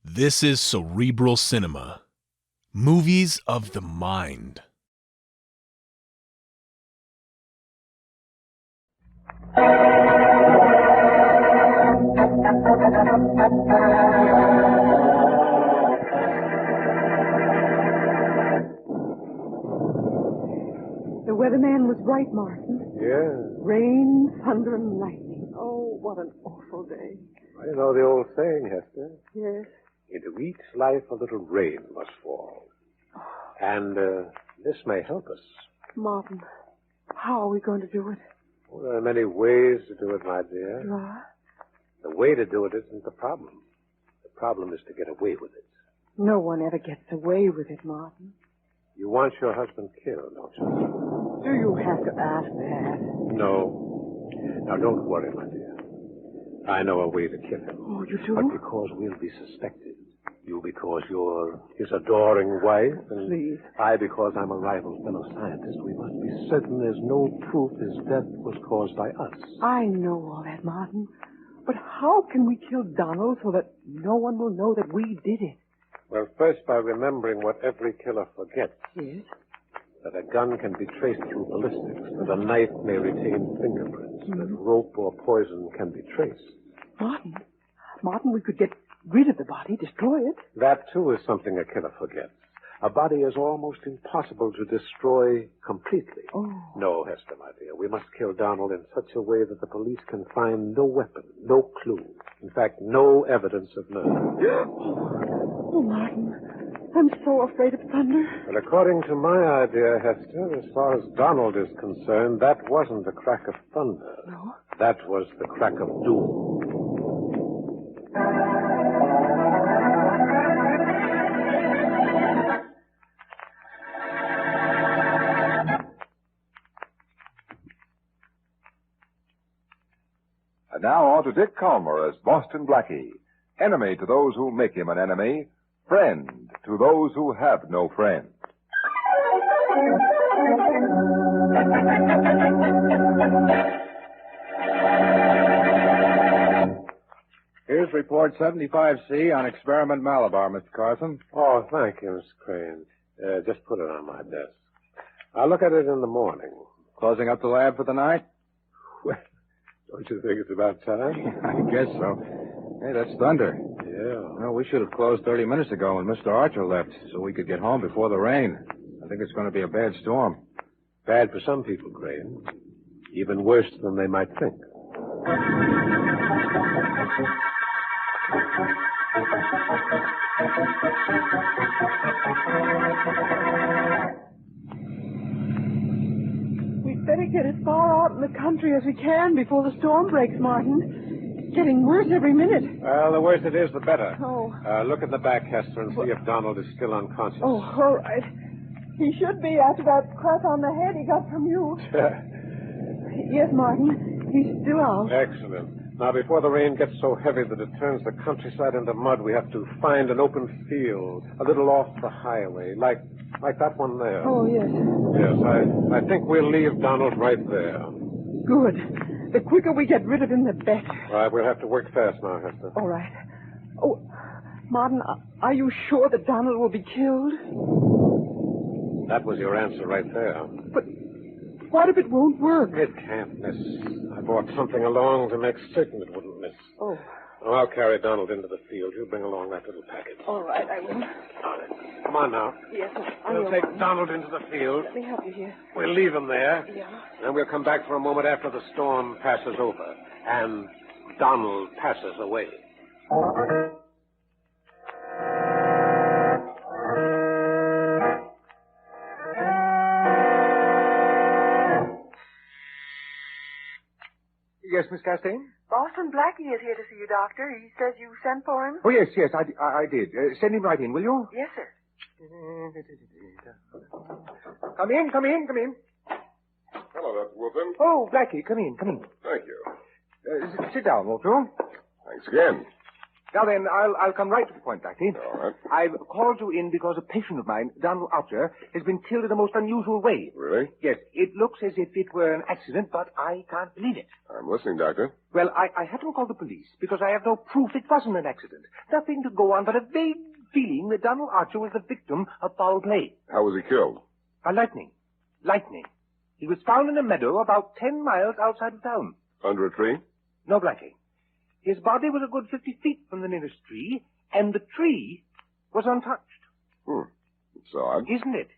This is Cerebral Cinema. Movies of the mind. The weatherman was right, Martin. Yeah. Rain, thunder, and lightning. Oh, what an awful day. I know the old saying, Hester. Yes. Into each life a little rain must fall. And this may help us. Martin, how are we going to do it? Well, there are many ways to do it, my dear. You are? The way to do it isn't the problem. The problem is to get away with it. No one ever gets away with it, Martin. You want your husband killed, don't you? Do you have to ask that? No. Now, don't worry, my dear. I know a way to kill him. Oh, you do? But because we'll be suspected. You because you're his adoring wife. And Please. I because I'm a rival fellow scientist. We must be certain there's no proof his death was caused by us. I know all that, Martin. But how can we kill Donald so that no one will know that we did it? Well, first by remembering what every killer forgets. Yes? That a gun can be traced through ballistics. That a knife may retain fingerprints. That rope or poison can be traced. Martin, we could get rid of the body, destroy it. That, too, is something a killer forgets. A body is almost impossible to destroy completely. Oh. No, Hester, my dear. We must kill Donald in such a way that the police can find no weapon, no clue. In fact, no evidence of murder. Oh, Martin, I'm so afraid of thunder. But according to my idea, Hester, as far as Donald is concerned, that wasn't the crack of thunder. No? That was the crack of doom. And now on to Dick Calmer as Boston Blackie. Enemy to those who make him an enemy. Friend to those who have no friend. Here's report 75C on Experiment Malabar, Mr. Carson. Oh, thank you, Mr. Crane. Just put it on my desk. I'll look at it in the morning. Closing up the lab for the night? Well, don't you think it's about time? I guess so. Hey, that's thunder. Yeah. Well, we should have closed 30 minutes ago when Mr. Archer left, so we could get home before the rain. I think it's going to be a bad storm. Bad for some people, Crane. Even worse than they might think. We'd better get as far out in the country as we can before the storm breaks, Martin. It's getting worse every minute. Well, the worse it is, the better. Oh. Look at the back, Hester, and see if Donald is still unconscious. Oh, all right. He should be after that crack on the head he got from you. Yes, Martin. He's still out. Excellent. Now, before the rain gets so heavy that it turns the countryside into mud, we have to find an open field, a little off the highway, like that one there. Oh, yes. Yes, I think we'll leave Donald right there. Good. The quicker we get rid of him, the better. All right, we'll have to work fast now, Hester. All right. Oh, Martin, are you sure that Donald will be killed? That was your answer right there. But what if it won't work? It can't miss. I brought something along to make certain it wouldn't miss. Oh. Well, I'll carry Donald into the field. You bring along that little package. All right, I will. All right. Come on now. Yes, I We'll will. take Donald into the field. Let me help you here. We'll leave him there. Yeah. Then we'll come back for a moment after the storm passes over. And Donald passes away. Yes, Miss Castaigne? Boston Blackie is here to see you, Doctor. He says you sent for him. Oh, yes, I did. Send him right in, will you? Yes, sir. Come in. Hello, Dr. Wolfen. Oh, Blackie, come in. Thank you. Sit down, won't you? Thanks again. Now then, I'll come right to the point, Blackie. All right. I've called you in because a patient of mine, Donald Archer, has been killed in a most unusual way. Really? Yes, it looks as if it were an accident, but I can't believe it. I'm listening, Doctor. Well, I had to call the police because I have no proof it wasn't an accident. Nothing to go on but a vague feeling that Donald Archer was the victim of foul play. How was he killed? By lightning. Lightning. He was found in a meadow about 10 miles outside of town. Under a tree? No, Blackie. His body was a good 50 feet from the nearest tree, and the tree was untouched. It's odd. Isn't it?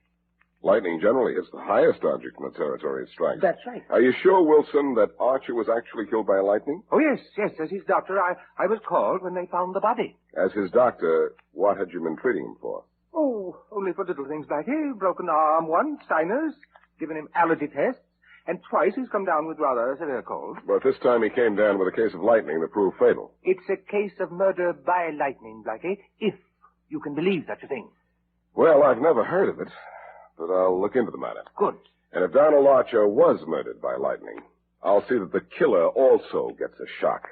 Lightning generally hits the highest object in the territory it strikes. That's right. Are you sure, Wilson, that Archer was actually killed by lightning? Oh, yes. As his doctor, I was called when they found the body. As his doctor, what had you been treating him for? Oh, only for little things like broken arm once, sinus, given him allergy tests, and twice he's come down with rather a severe cold. But this time he came down with a case of lightning that proved fatal. It's a case of murder by lightning, Blackie, if you can believe such a thing. Well, I've never heard of it, but I'll look into the matter. Good. And if Donald Archer was murdered by lightning, I'll see that the killer also gets a shock.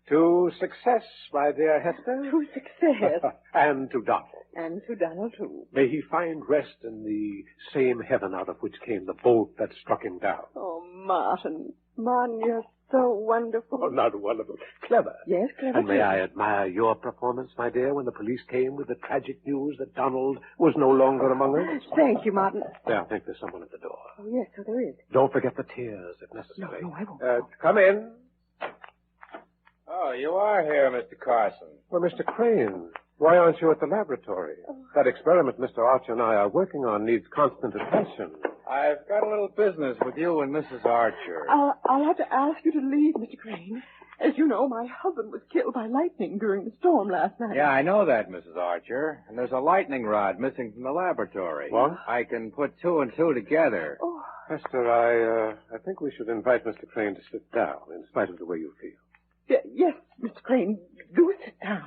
To success, my dear Hester. To success. And to Donald. And to Donald, too. May he find rest in the same heaven out of which came the bolt that struck him down. Oh, Martin. Martin, you're so wonderful. Oh, not wonderful. Clever. Yes, clever. And may I admire your performance, my dear, when the police came with the tragic news that Donald was no longer among us? Thank you, Martin. There, I think there's someone at the door. Oh, yes, so there is. Don't forget the tears, if necessary. No, I won't. Come in. Oh, you are here, Mr. Carson. Well, Mr. Crane, why aren't you at the laboratory? That experiment Mr. Archer and I are working on needs constant attention. I've got a little business with you and Mrs. Archer. I'll have to ask you to leave, Mr. Crane. As you know, my husband was killed by lightning during the storm last night. Yeah, I know that, Mrs. Archer. And there's a lightning rod missing from the laboratory. What? I can put two and two together. Oh, Hester, I think we should invite Mr. Crane to sit down, in spite of the way you feel. yes, Mr. Crane, do sit down.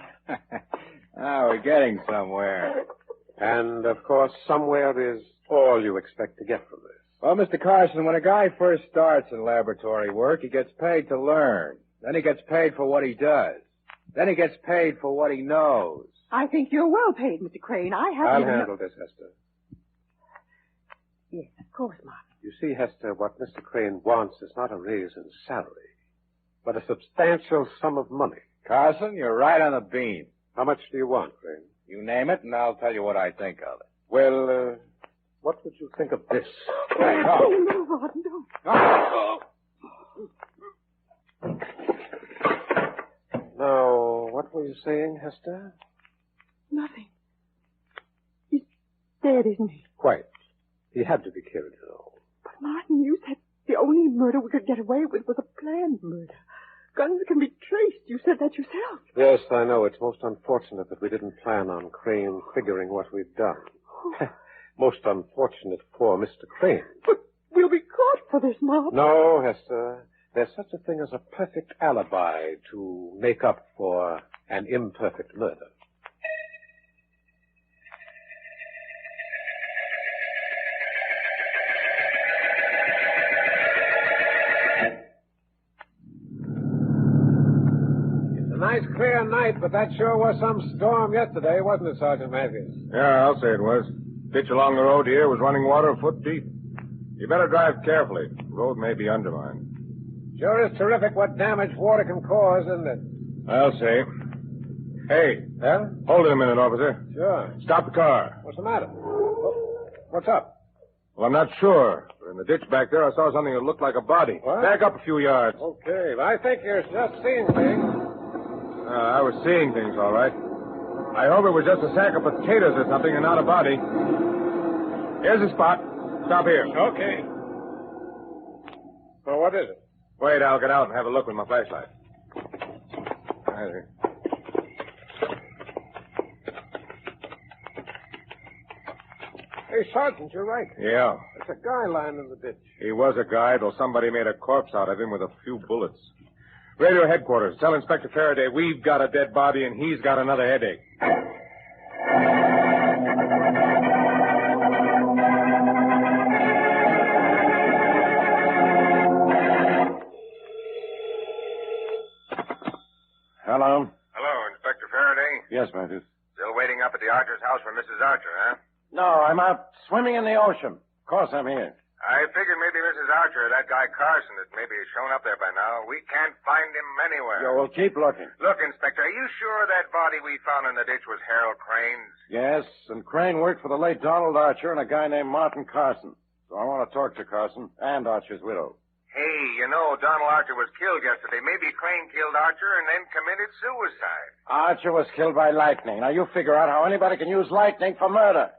Oh, we're getting somewhere. And, of course, somewhere is all you expect to get from this. Well, Mr. Carson, when a guy first starts in laboratory work, he gets paid to learn. Then he gets paid for what he does. Then he gets paid for what he knows. I think you're well paid, Mr. Crane. I I'll haven't... handle this, Hester. Yes, of course, Martin. You see, Hester, what Mr. Crane wants is not a raise in salary, but a substantial sum of money. Carson, you're right on the beam. How much do you want, Crane? You name it, and I'll tell you what I think of it. Well, what would you think of this? Hey, no. Oh, no, Martin, don't. Oh. Now, what were you saying, Hester? Nothing. He's dead, isn't he? Quite. He had to be killed, you know. But, Martin, you said the only murder we could get away with was a planned murder. Guns can be traced. You said that yourself. Yes, I know. It's most unfortunate that we didn't plan on Crane figuring what we'd done. Most unfortunate for Mr. Crane. But we'll be caught for this, Martin. No, Hester. There's such a thing as a perfect alibi to make up for an imperfect murder. It's a nice, clear night, but that sure was some storm yesterday, wasn't it, Sergeant Matthews? Yeah, I'll say it was. Ditch along the road here was running water a foot deep. You better drive carefully. The road may be undermined. Sure is terrific what damage water can cause, isn't it? I'll say. Hey, Yeah? hold it a minute, officer. Sure. Stop the car. What's the matter? What's up? Well, I'm not sure, but in the ditch back there, I saw something that looked like a body. What? Back up a few yards. Okay, well, I think you're just seeing things. I was seeing things, all right. I hope it was just a sack of potatoes or something and not a body. Here's the spot. Stop here. Okay. Well, what is it? Wait, I'll get out and have a look with my flashlight. Hey, Sergeant, you're right. Yeah, There's a guy lying in the ditch. he was a guy, though somebody made a corpse out of him with a few bullets. Radio headquarters, tell Inspector Faraday we've got a dead body and he's got another headache. Yes, Matthews. Still waiting up at the Archer's house for Mrs. Archer, huh? No, I'm out swimming in the ocean. Of course I'm here. I figured maybe Mrs. Archer, that guy Carson, that maybe has shown up there by now. We can't find him anywhere. Yeah, we'll keep looking. Look, Inspector, are you sure that body we found in the ditch was Harold Crane's? Yes, and Crane worked for the late Donald Archer and a guy named Martin Carson. So I want to talk to Carson and Archer's widow. Hey, you know, Donald Archer was killed yesterday. Maybe Crane killed Archer and then committed suicide. Archer was killed by lightning. Now you figure out how anybody can use lightning for murder.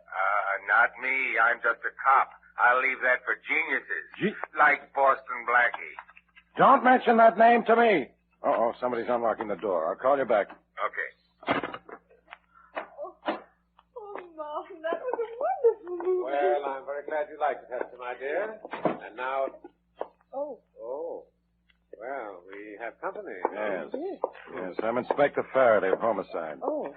Not me. I'm just a cop. I'll leave that for geniuses. Like Boston Blackie. Don't mention that name to me. Uh-oh, somebody's unlocking the door. I'll call you back. Okay. Oh, Martin, that was a wonderful movie. Well, I'm very glad you liked it, Hester, my dear. And now... Oh. Oh. Well, we have company. Yes. Yes, I'm Inspector Faraday of Homicide. Oh.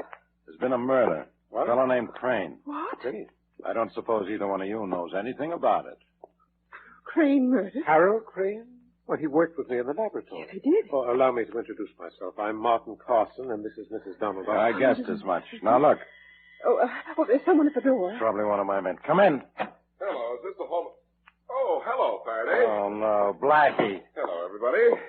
There's been a murder. What? A fellow named Crane. What? Crane? I don't suppose either one of you knows anything about it. Crane murdered? Harold Crane? Well, he worked with me in the laboratory. Yes, he did. Oh, allow me to introduce myself. I'm Martin Carson, and this is Mrs. Donald. I guessed as much. Now, look. Oh, there's someone at the door. Probably one of my men. Come in. Hello, is this the home... Oh, hello, Faraday. Oh, no. Blackie. Hello, everybody.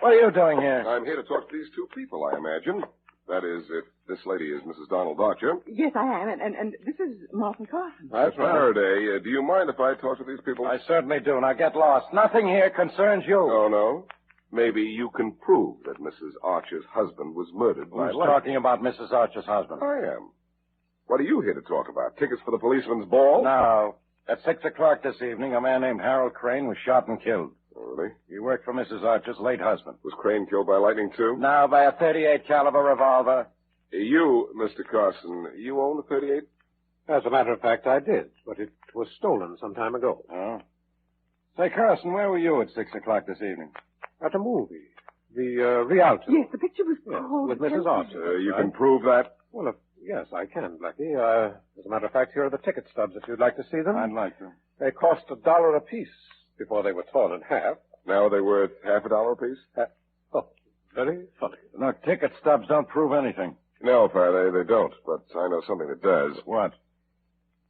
What are you doing here? I'm here to talk to these two people, I imagine. That is, if this lady is Mrs. Donald Archer. Yes, I am, and this is Martin Carson. That's right. Faraday, do you mind if I talk to these people? I certainly do. Now, get lost. Nothing here concerns you. Oh, no? Maybe you can prove that Mrs. Archer's husband was murdered by Who's lightning. talking about Mrs. Archer's husband? I am. What are you here to talk about? Tickets for the policeman's ball? No. At 6 o'clock this evening, a man named Harold Crane was shot and killed. Oh, really? He worked for Mrs. Archer's late husband. Was Crane killed by lightning, too? Now, by a .38 caliber revolver. You, Mr. Carson, you own the .38? As a matter of fact, I did, but it was stolen some time ago. Oh. Say, Carson, where were you at 6 o'clock this evening? At a movie. The Rialto. Yes, the picture was Yeah, called... with Mrs. Archer. You can prove that? Well, yes, I can, Blackie. As a matter of fact, here are the ticket stubs if you'd like to see them. I'd like to. They cost $1 apiece before they were torn in half. Now they're worth half $1 apiece? Oh, very funny. Look, ticket stubs don't prove anything. No, Faraday, they don't, but I know something that does. What?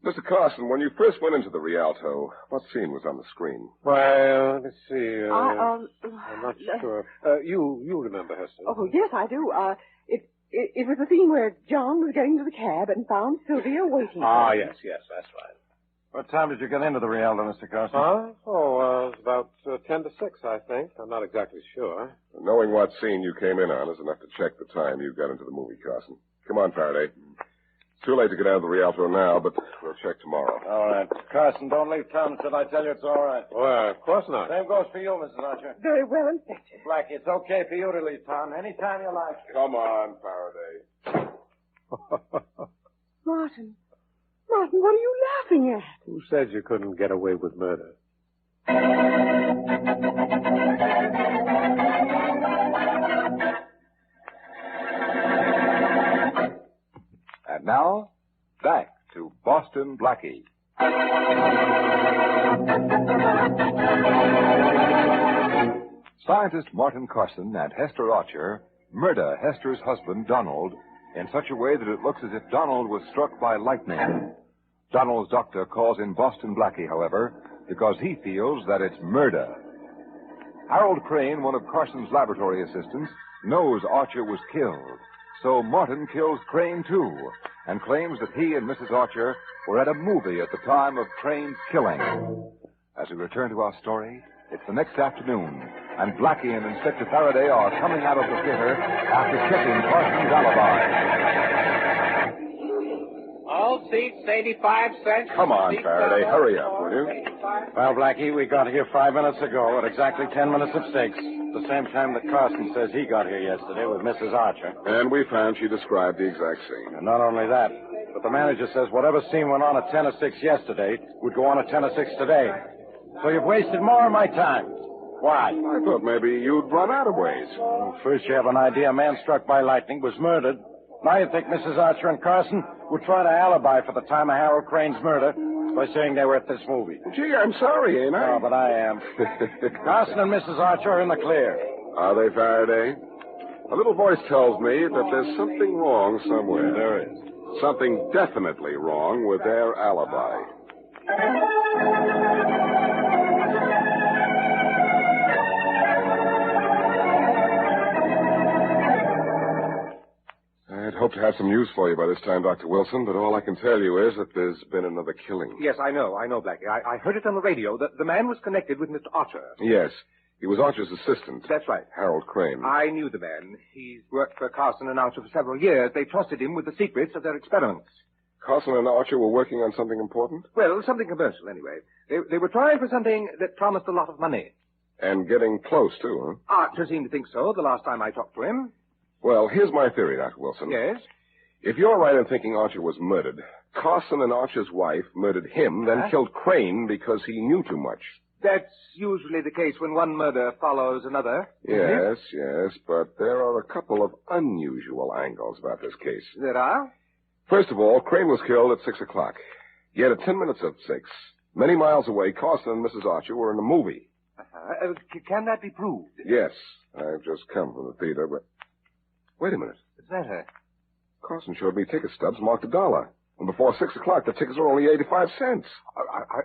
Mr. Carson, when you first went into the Rialto, what scene was on the screen? Well, let's see. I'm I'm not sure. You remember, Hester. Oh, yes, I do. It was the scene where John was getting to the cab and found Sylvia waiting for him. Yes, that's right. What time did you get into the Rialto, Mr. Carson? Huh? Oh, it was about 10 to 6, I think. I'm not exactly sure. Knowing what scene you came in on is enough to check the time you got into the movie, Carson. Come on, Faraday. It's too late to get out of the Rialto now, but we'll check tomorrow. All right. Carson, don't leave town until I tell you it's all right. Well, of course not. Same goes for you, Mrs. Archer. Very well, Inspector. Blackie, it's okay for you to leave town anytime you like. Come on, Faraday. Martin, what are you laughing at? Who said you couldn't get away with murder? And now, back to Boston Blackie. Scientist Martin Carson and Hester Archer murder Hester's husband, Donald, in such a way that it looks as if Donald was struck by lightning. Donald's doctor calls in Boston Blackie, however, because he feels that it's murder. Harold Crane, one of Carson's laboratory assistants, knows Archer was killed. So Martin kills Crane, too, and claims that he and Mrs. Archer were at a movie at the time of Crane's killing. As we return to our story, it's the next afternoon, and Blackie and Inspector Faraday are coming out of the theater after checking Carson's alibi. All seats, 85 cents. Come on, Seats Faraday, are hurry over up, will you? 85. Well, Blackie, we got here 5 minutes ago at exactly 10 minutes of 6. The same time that Carson says he got here yesterday with Mrs. Archer. And we found she described the exact scene. And not only that, but the manager says whatever scene went on at 10 to 6 yesterday would go on at 10 to 6 today. So you've wasted more of my time. Why? I thought maybe you'd run out of ways. Well, first you have an idea a man struck by lightning was murdered. Now you think Mrs. Archer and Carson would try to alibi for the time of Harold Crane's murder by saying they were at this movie. Gee, I'm sorry, ain't I? No, but I am. Carson and Mrs. Archer are in the clear. Are they, Faraday? A little voice tells me that there's something wrong somewhere. There is. Something definitely wrong with their alibi. I'd hoped to have some news for you by this time, Dr. Wilson, but all I can tell you is that there's been another killing. Yes, I know, Blackie. I heard it on the radio. The man was connected with Mr. Archer. Yes. He was Archer's assistant. That's right. Harold Crane. I knew the man. He's worked for Carson and Archer for several years. They trusted him with the secrets of their experiments. Carson and Archer were working on something important? Well, something commercial, anyway. They were trying for something that promised a lot of money. And getting close, too, huh? Archer seemed to think so the last time I talked to him. Well, here's my theory, Dr. Wilson. Yes? If you're right in thinking Archer was murdered, Carson and Archer's wife murdered him, then killed Crane because he knew too much. That's usually the case when one murder follows another. Yes, but there are a couple of unusual angles about this case. There are? First of all, Crane was killed at 6 o'clock. Yet at 10 minutes of 6, many miles away, Carson and Mrs. Archer were in a movie. Can that be proved? Yes. I've just come from the theater, but... Wait a minute. Is that her? Carson showed me ticket stubs marked $1. And before 6 o'clock, the tickets were only 85 cents.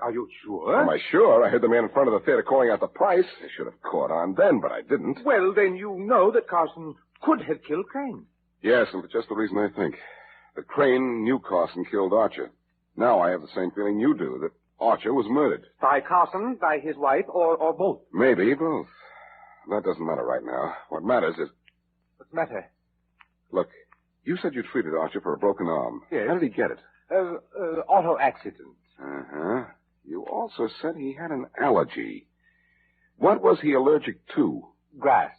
Are you sure? Am I sure? I heard the man in front of the theater calling out the price. I should have caught on then, but I didn't. Well, then you know that Carson could have killed Crane. Yes, and for just the reason I think. That Crane knew Carson killed Archer. Now I have the same feeling you do, that Archer was murdered. By Carson, by his wife, or both? Maybe both. That doesn't matter right now. What matters is... What's the matter? Look, you said you treated Archer for a broken arm. Yes. How did he get it? Auto accident. Uh-huh. You also said he had an allergy. What was he allergic to? Grass.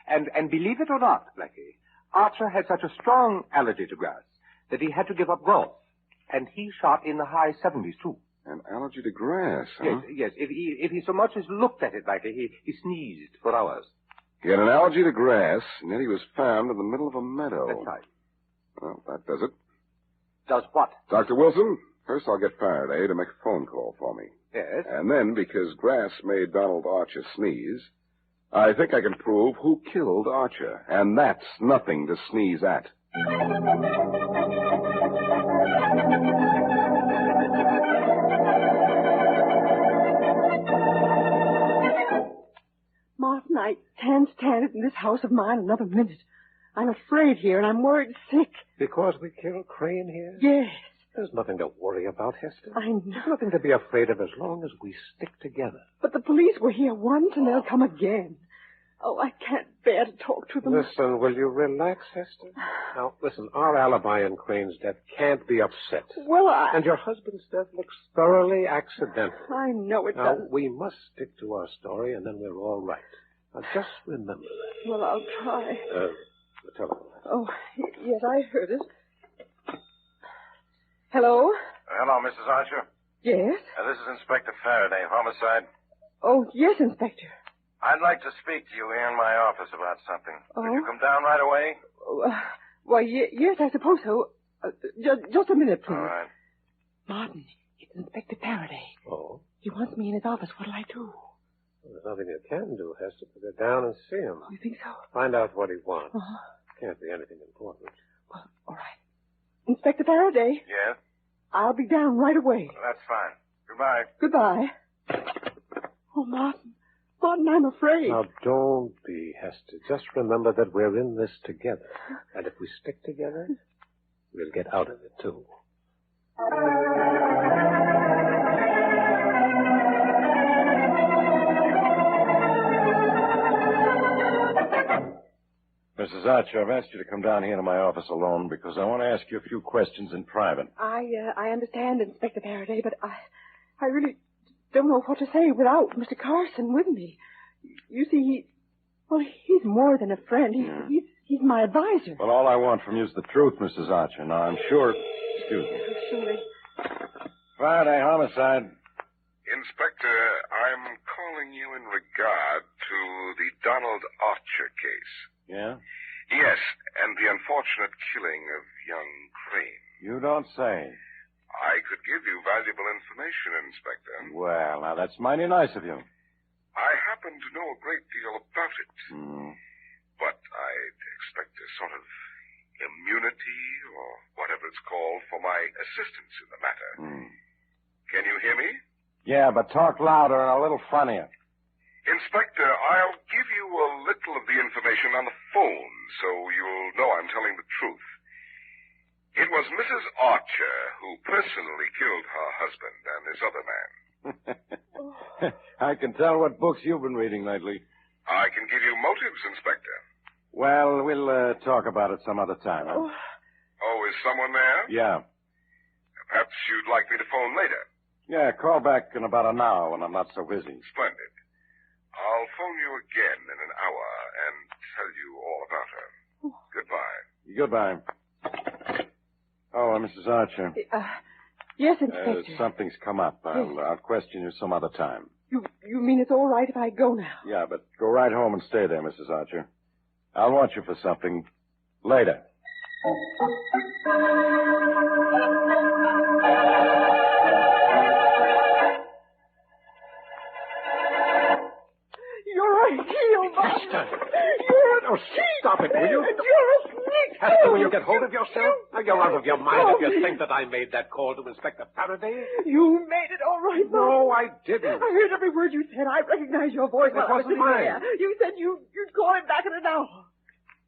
And believe it or not, Blackie, Archer had such a strong allergy to grass that he had to give up golf. And he shot in the high 70s, too. An allergy to grass, huh? Yes. If he so much as looked at it, Blackie, he sneezed for hours. He had an allergy to grass, and yet he was found in the middle of a meadow. That's right. Well, that does it. Does what? Dr. Wilson, first I'll get Faraday to make a phone call for me. Yes? And then, because grass made Donald Archer sneeze, I think I can prove who killed Archer. And that's nothing to sneeze at. Martin, I can't stand it in this house of mine another minute. I'm afraid here, and I'm worried sick. Because we killed Crane here? Yes. There's nothing to worry about, Hester. I know. There's nothing to be afraid of as long as we stick together. But the police were here once, and they'll come again. Oh, I can't bear to talk to them. Listen, will you relax, Hester? Now, listen, our alibi in Crane's death can't be upset. Well, And your husband's death looks thoroughly accidental. I know it Now, doesn't. we must stick to our story, and then we're all right. Now, just remember that. Well, I'll try. The telephone. Oh, yes, I heard it. Hello? Hello, Mrs. Archer. Yes? This is Inspector Faraday, homicide. Oh, yes, Inspector. I'd like to speak to you here in my office about something. Oh? Could you come down right away? Why, yes, I suppose so. Just a minute, please. All right. Martin, it's Inspector Faraday. Oh? He wants me in his office. What'll I do? Well, there's nothing you can do, Hester, but go down and see him. You think so? Find out what he wants. Uh-huh. Can't be anything important. Well, all right. Inspector Faraday, Yes? I'll be down right away. That's fine. Goodbye. Goodbye. Oh, Martin. Martin, I'm afraid. Now, don't be, Hester. Just remember that we're in this together. And if we stick together, we'll get out of it, too. Mrs. Archer, I've asked you to come down here to my office alone because I want to ask you a few questions in private. I understand, Inspector Faraday, but I really don't know what to say without Mr. Carson with me. You see, he's more than a friend. He's my advisor. Well, all I want from you is the truth, Mrs. Archer. Now, I'm sure... Excuse me. Surely. Faraday, homicide. Inspector, I'm calling you in regard to the Donald Archer case. Yeah? Yes, and the unfortunate killing of young Crane. You don't say. I could give you valuable information, Inspector. Well, now, that's mighty nice of you. I happen to know a great deal about it. But I'd expect a sort of immunity, or whatever it's called, for my assistance in the matter. Can you hear me? Yeah, but talk louder and a little funnier. Inspector, I'll give you a little of the information on the phone, so you'll know I'm telling the truth. It was Mrs. Archer who personally killed her husband and this other man. I can tell what books you've been reading lately. I can give you motives, Inspector. Well, we'll talk about it some other time. Huh? Oh, is someone there? Yeah. Perhaps you'd like me to phone later. Yeah, call back in about an hour when I'm not so busy. Splendid. I'll phone you again in an hour and tell you all about her. Goodbye. Goodbye. Oh, Mrs. Archer. Yes, Inspector. Something's come up. I'll question you some other time. You mean it's all right if I go now? Yeah, but go right home and stay there, Mrs. Archer. I'll want you for something later. You're a heel, Hester! You're Oh, stop it, will you? And you're a sneak. Hester, will you get hold of yourself? Now, you're out of your mind if you think that I made that call to Inspector Faraday. You made it all right, No, I didn't. I heard every word you said. I recognized your voice. It while I was wasn't sitting mine. there. You said you'd call him back in an hour.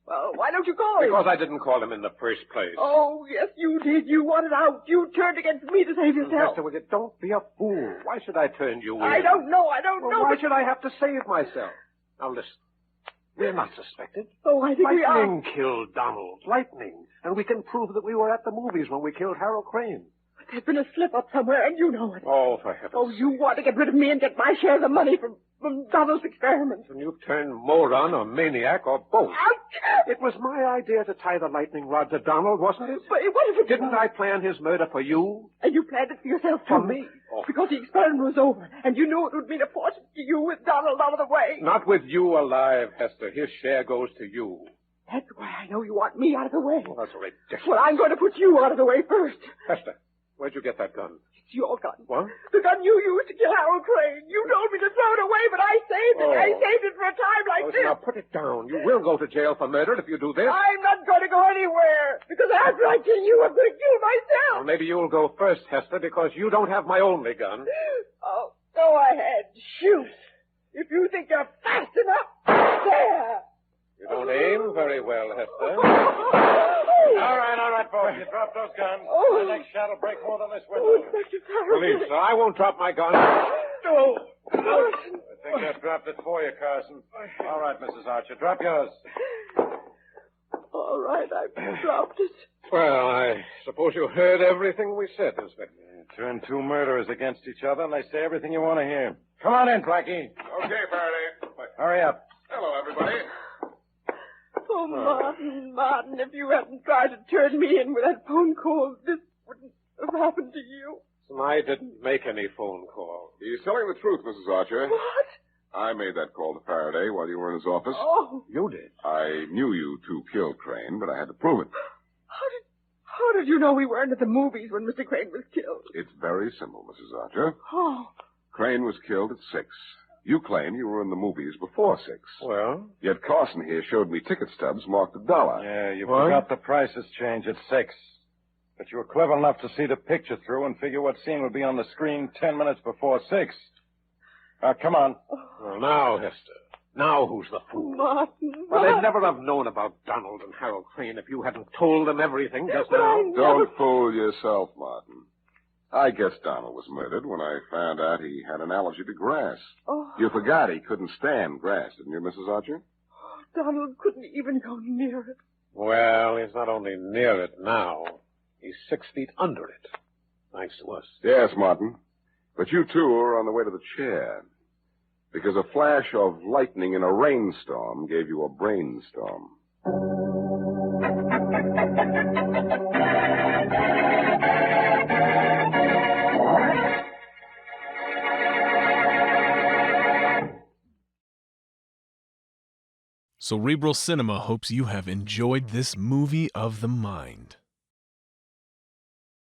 Well, why don't you call him? Because I didn't call him in the first place. Oh, yes, you did. You wanted out. You turned against me to save yourself. Hester, will you don't be a fool. Why should I turn you in? I don't know. Well, why should I have to save myself? Now, listen. We're not suspected. Oh, I think we are. Lightning killed Donald. Lightning. And we can prove that we were at the movies when we killed Harold Crane. There's been a slip-up somewhere, and you know it. Oh, for heaven's Oh, you want to get rid of me and get my share of the money from Donald's experiments. And you've turned moron or maniac or both. I can't. It was my idea to tie the lightning rod to Donald, wasn't it? But what if it Didn't I plan his murder for you? And you planned it for yourself, too. For me? Oh. Because the experiment was over, and you knew it would mean a fortune to you with Donald out of the way. Not with you alive, Hester. His share goes to you. That's why I know you want me out of the way. Oh, that's ridiculous. Well, I'm going to put you out of the way first. Hester, where'd you get that gun? It's your gun. What? The gun you used to kill Harold Crane. You told me to throw it away, but I saved it. Oh. I saved it for a time like this. Now put it down. You will go to jail for murder if you do this. I'm not going to go anywhere, because after I kill you, I'm going to kill myself. Well, maybe you'll go first, Hester, because you don't have my only gun. Oh, go ahead. Shoot. If you think you're fast enough, there. You don't aim very well, Hester. All right, folks. You drop those guns. Oh. My next shot will break more than this Oh, window. Inspector Faraday. Police, I won't drop my gun. No. I think I dropped it for you, Carson. All right, Mrs. Archer, drop yours. All right, I dropped it. Well, I suppose you heard everything we said, Inspector. Turn two murderers against each other, and they say everything you want to hear. Come on in, Blackie. Okay, Faraday. Hurry up. Hello, everybody. Oh, Martin, if you hadn't tried to turn me in with that phone call, this wouldn't have happened to you. I didn't make any phone call. He's telling the truth, Mrs. Archer. What? I made that call to Faraday while you were in his office. Oh, You did? I knew you two killed Crane, but I had to prove it. how did you know we weren't at the movies when Mr. Crane was killed? It's very simple, Mrs. Archer. Oh, Crane was killed at 6. You claim you were in the movies before 6. Well? Yet Carson here showed me ticket stubs marked $1. Yeah, you What? forgot the prices change at 6. But you were clever enough to see the picture through and figure what scene would be on the screen 10 minutes before 6. Come on. Well, now, Hester. Now who's the fool? Martin. Well, they'd never have known about Donald and Harold Crane if you hadn't told them everything just now. Don't fool yourself, Martin. I guess Donald was murdered when I found out he had an allergy to grass. Oh, You forgot he couldn't stand grass, didn't you, Mrs. Archer? Donald couldn't even go near it. Well, he's not only near it now, he's 6 feet under it. Thanks to us. Yes, Martin. But you two are on the way to the chair. Because a flash of lightning in a rainstorm gave you a brainstorm. Cerebral Cinema hopes you have enjoyed this movie of the mind.